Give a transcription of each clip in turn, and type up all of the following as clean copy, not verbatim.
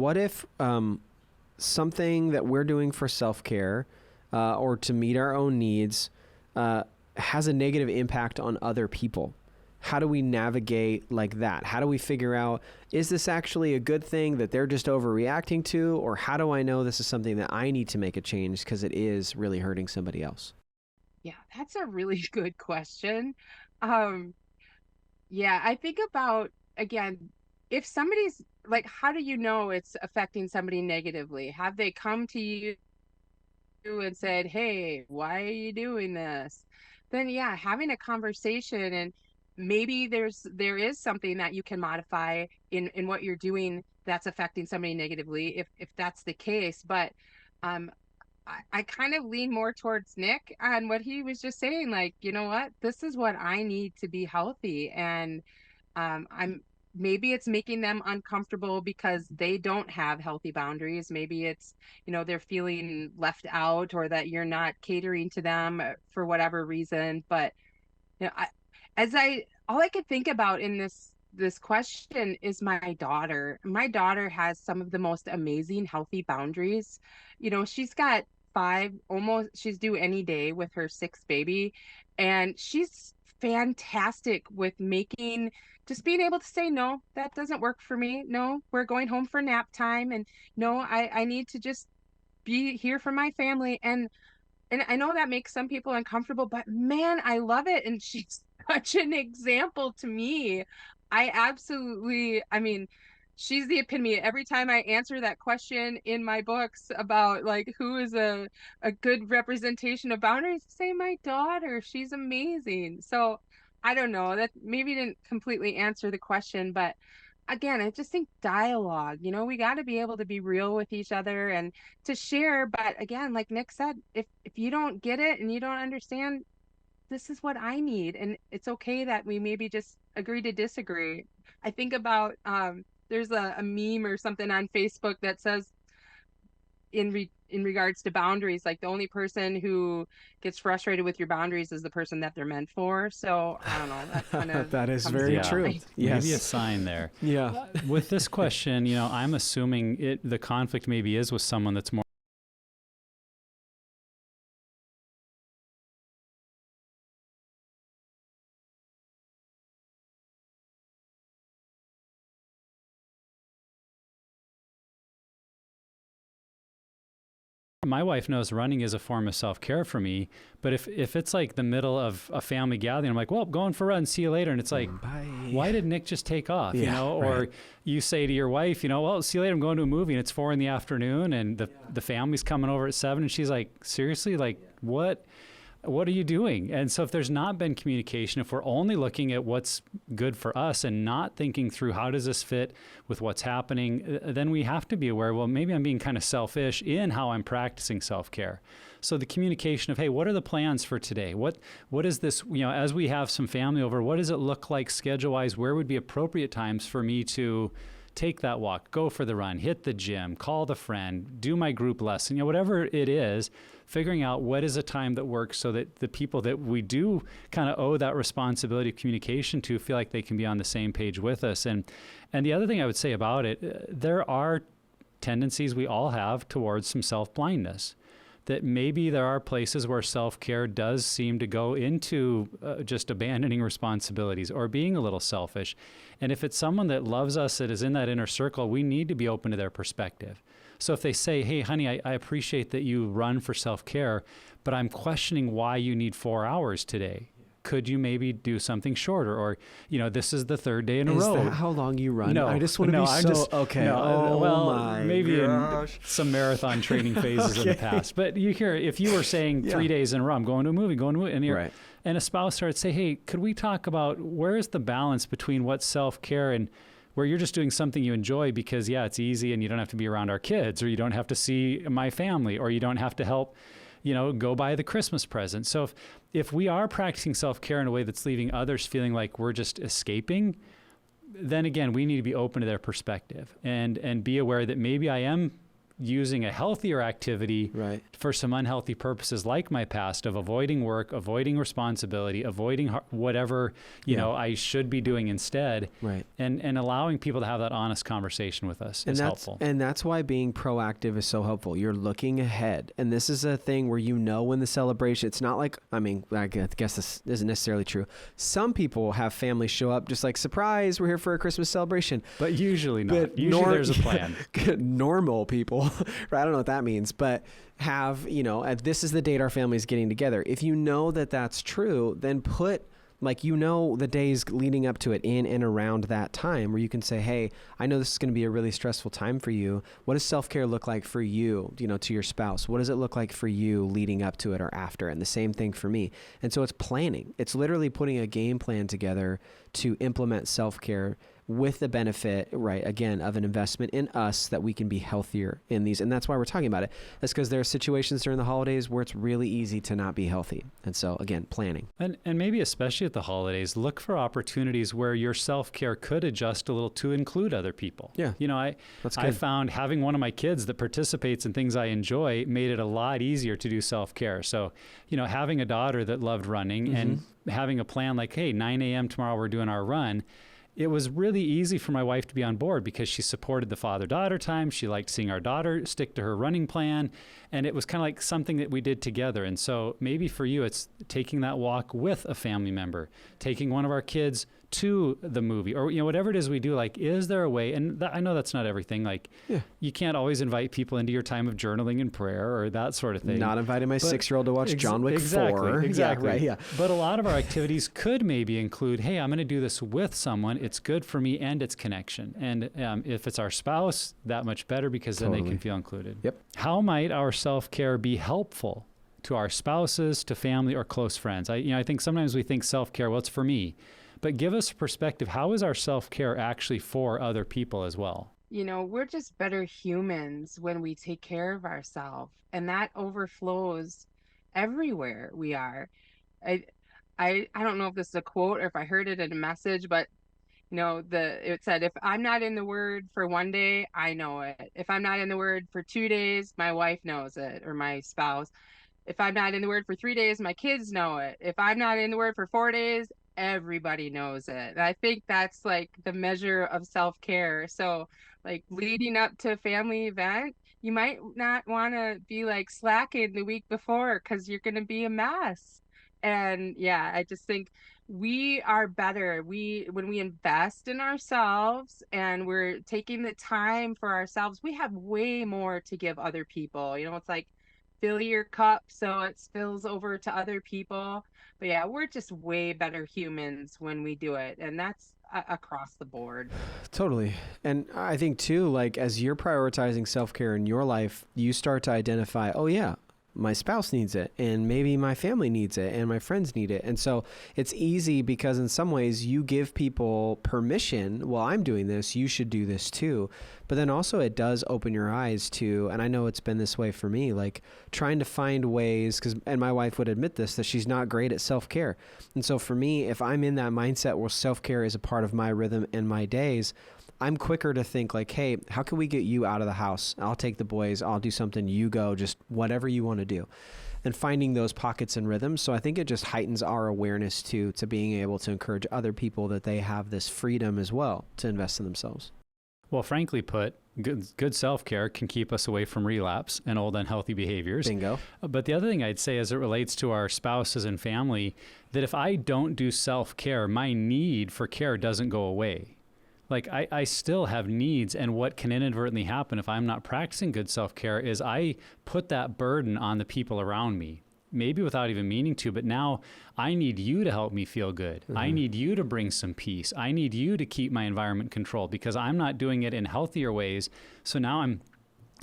what if something that we're doing for self-care or to meet our own needs has a negative impact on other people? How do we navigate like that? How do we figure out, is this actually a good thing that they're just overreacting to? Or how do I know this is something that I need to make a change because it is really hurting somebody else? Yeah, that's a really good question. Um, yeah, I think about, again, if somebody's like, how do you know it's affecting somebody negatively? Have they come to you and said, "Hey, why are you doing this?" Then yeah, having a conversation, and maybe there is something that you can modify in what you're doing that's affecting somebody negatively if that's the case. But um I kind of lean more towards Nick on what he was just saying, like, you know what, this is what I need to be healthy. And I'm maybe it's making them uncomfortable because they don't have healthy boundaries. Maybe it's, they're feeling left out, or that you're not catering to them for whatever reason. But I as I all I could think about in this question is my daughter. My daughter has some of the most amazing healthy boundaries. She's got five, almost, she's due any day with her sixth baby, and she's fantastic with making, just being able to say, no, that doesn't work for me. No, we're going home for nap time, and no, I need to just be here for my family. And I know that makes some people uncomfortable, but man, I love it. And she's such an example to me. I mean, she's the epitome. Every time I answer that question in my books about like who is a good representation of boundaries, I say my daughter. She's amazing. So I don't know. That maybe didn't completely answer the question, but again, I just think dialogue, we got to be able to be real with each other and to share. But again, like Nick said, if you don't get it and you don't understand, this is what I need. And it's okay that we maybe just agree to disagree. I think about there's a meme or something on Facebook that says in regards to boundaries, like the only person who gets frustrated with your boundaries is the person that they're meant for. So I don't know, that kind of That is comes to very Yeah, true. mind. maybe a Yes. sign there. Yeah. With this question, I'm assuming the conflict maybe is with someone that's more. My wife knows running is a form of self-care for me, but if it's like the middle of a family gathering, I'm like, well, going for a run, see you later. And it's like, Bye. why did Nick just take off? Yeah, Or right. you say to your wife, well, see you later, I'm going to a movie, and it's 4 p.m, and the family's coming over at 7, and she's like, seriously, like what are you doing? And so if there's not been communication, if we're only looking at what's good for us and not thinking through how does this fit with what's happening, then we have to be aware, well, maybe I'm being kind of selfish in how I'm practicing self-care. So the communication of, hey, what are the plans for today? What is this, as we have some family over, what does it look like schedule-wise? Where would be appropriate times for me to take that walk, go for the run, hit the gym, call the friend, do my group lesson, whatever it is, figuring out what is a time that works so that the people that we do kind of owe that responsibility of communication to feel like they can be on the same page with us. And the other thing I would say about it, there are tendencies we all have towards some self-blindness, that maybe there are places where self-care does seem to go into just abandoning responsibilities or being a little selfish. And if it's someone that loves us, that is in that inner circle, we need to be open to their perspective. So if they say, hey, honey, I appreciate that you run for self-care, but I'm questioning why you need 4 hours today. Could you maybe do something shorter? Or, this is the 3rd day in a row. Is that how long you run? No, I just want to be I'm so, just, okay. No, oh well, my maybe gosh. in some marathon training phases in the past. But you hear, if you were saying 3 days in a row, I'm going to a movie, and and a spouse started to say, hey, could we talk about where's the balance between what's self-care and where you're just doing something you enjoy because, yeah, it's easy and you don't have to be around our kids, or you don't have to see my family, or you don't have to help, go buy the Christmas present. So if we are practicing self-care in a way that's leaving others feeling like we're just escaping, then again, we need to be open to their perspective and be aware that maybe I am using a healthier activity Right. for some unhealthy purposes, like my past of avoiding work, avoiding responsibility, avoiding whatever, you know, I should be doing instead. Right. And allowing people to have that honest conversation with us is helpful. And that's why being proactive is so helpful. You're looking ahead. And this is a thing where you know when the celebration, it's not like, I mean, I guess this isn't necessarily true. Some people have families show up just like, surprise, we're here for a Christmas celebration. But usually not. But Usually there's a plan. Normal people, right? I don't know what that means, but have, you know, this is the date our family is getting together. If you know that that's true, then put, like, you know, the days leading up to it in and around that time where you can say, hey, I know this is going to be a really stressful time for you. What does self-care look like for you, you know, to your spouse? What does it look like for you leading up to it or after? And the same thing for me. And so it's planning. It's literally putting a game plan together to implement self-care with the benefit, right, again, of an investment in us that we can be healthier in these. And that's why we're talking about it. That's because there are situations during the holidays where it's really easy to not be healthy. And so, again, planning. And maybe especially at the holidays, look for opportunities where your self-care could adjust a little to include other people. Yeah. You know, I found having one of my kids that participates in things I enjoy made it a lot easier to do self-care. So, you know, having a daughter that loved running and having a plan like, hey, 9 a.m. tomorrow we're doing our run, it was really easy for my wife to be on board because she supported the father-daughter time. She liked seeing our daughter stick to her running plan. And it was kind of like something that we did together. And so maybe for you, it's taking that walk with a family member, taking one of our kids to the movie, or, you know, whatever it is we do. Like, is there a way? And I know that's not everything. Like, you can't always invite people into your time of journaling and prayer or that sort of thing. Not inviting my 6-year-old to watch John Wick 4. Exactly. Yeah, right, yeah. But a lot of our activities could maybe include, hey, I'm going to do this with someone. It's good for me and it's connection. And if it's our spouse, that much better because then they can feel included. Yep. How might our self-care be helpful to our spouses, to family, or close friends? I think sometimes we think self-care, well, it's for me. But give us a perspective. How is our self-care actually for other people as well? You know, we're just better humans when we take care of ourselves, and that overflows everywhere we are. I don't know if this is a quote or if I heard it in a message, but you know, it said, if I'm not in the Word for one day, I know it. If I'm not in the Word for 2 days, my wife knows it, or my spouse. If I'm not in the Word for 3 days, my kids know it. If I'm not in the Word for 4 days, everybody knows it. And I think that's like the measure of self-care. So like leading up to a family event, you might not want to be like slacking the week before because you're going to be a mess. And yeah, I just think we are better. When we invest in ourselves and we're taking the time for ourselves, we have way more to give other people. You know, it's like fill your cup so it spills over to other people. But yeah, we're just way better humans when we do it. And that's across the board. Totally. And I think too, like as you're prioritizing self-care in your life, you start to identify, oh yeah, my spouse needs it, and maybe my family needs it, and my friends need it. And so it's easy because in some ways you give people permission, well, I'm doing this, you should do this too. But then also it does open your eyes to, and I know it's been this way for me, like trying to find ways, and my wife would admit this, that she's not great at self-care. And so for me, if I'm in that mindset where self-care is a part of my rhythm and my days, I'm quicker to think like, hey, how can we get you out of the house? I'll take the boys. I'll do something. You go, just whatever you want to do. And finding those pockets and rhythms. So I think it just heightens our awareness to being able to encourage other people that they have this freedom as well to invest in themselves. Well, frankly put, good self-care can keep us away from relapse and old unhealthy behaviors. Bingo. But the other thing I'd say as it relates to our spouses and family, that if I don't do self-care, my need for care doesn't go away. Like I still have needs, and what can inadvertently happen if I'm not practicing good self-care is I put that burden on the people around me, maybe without even meaning to, but now I need you to help me feel good. Mm-hmm. I need you to bring some peace. I need you to keep my environment controlled because I'm not doing it in healthier ways. So now I'm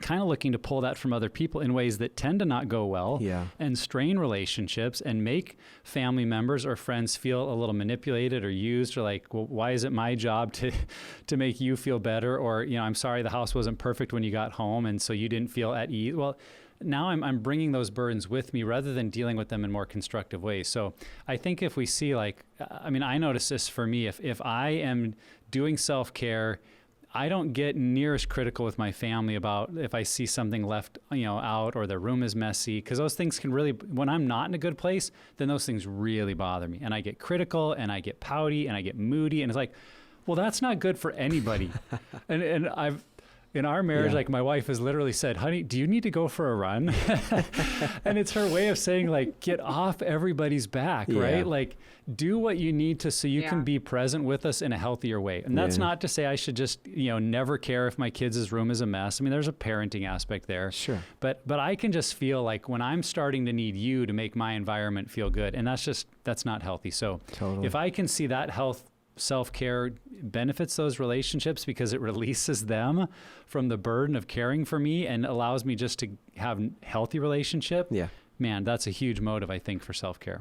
kind of looking to pull that from other people in ways that tend to not go well and strain relationships and make family members or friends feel a little manipulated or used, or like, well, why is it my job to make you feel better? Or, you know, I'm sorry the house wasn't perfect when you got home and so you didn't feel at ease. Well, now I'm bringing those burdens with me rather than dealing with them in more constructive ways. So I think if we see, like, I mean, I notice this for me, if I am doing self-care, I don't get near as critical with my family about if I see something left, out, or the room is messy, because those things can really, when I'm not in a good place, then those things really bother me. And I get critical and I get pouty and I get moody. And it's like, well, that's not good for anybody. and I've, in our marriage, like my wife has literally said, honey, do you need to go for a run? And it's her way of saying, like, get off everybody's back, right? Like, do what you need to so you can be present with us in a healthier way. And that's not to say I should just, never care if my kids' room is a mess. I mean, there's a parenting aspect there. Sure. But I can just feel like when I'm starting to need you to make my environment feel good, and that's not healthy. So if I can see that self-care benefits those relationships because it releases them from the burden of caring for me and allows me just to have healthy relationship. Yeah. Man, that's a huge motive, I think, for self-care.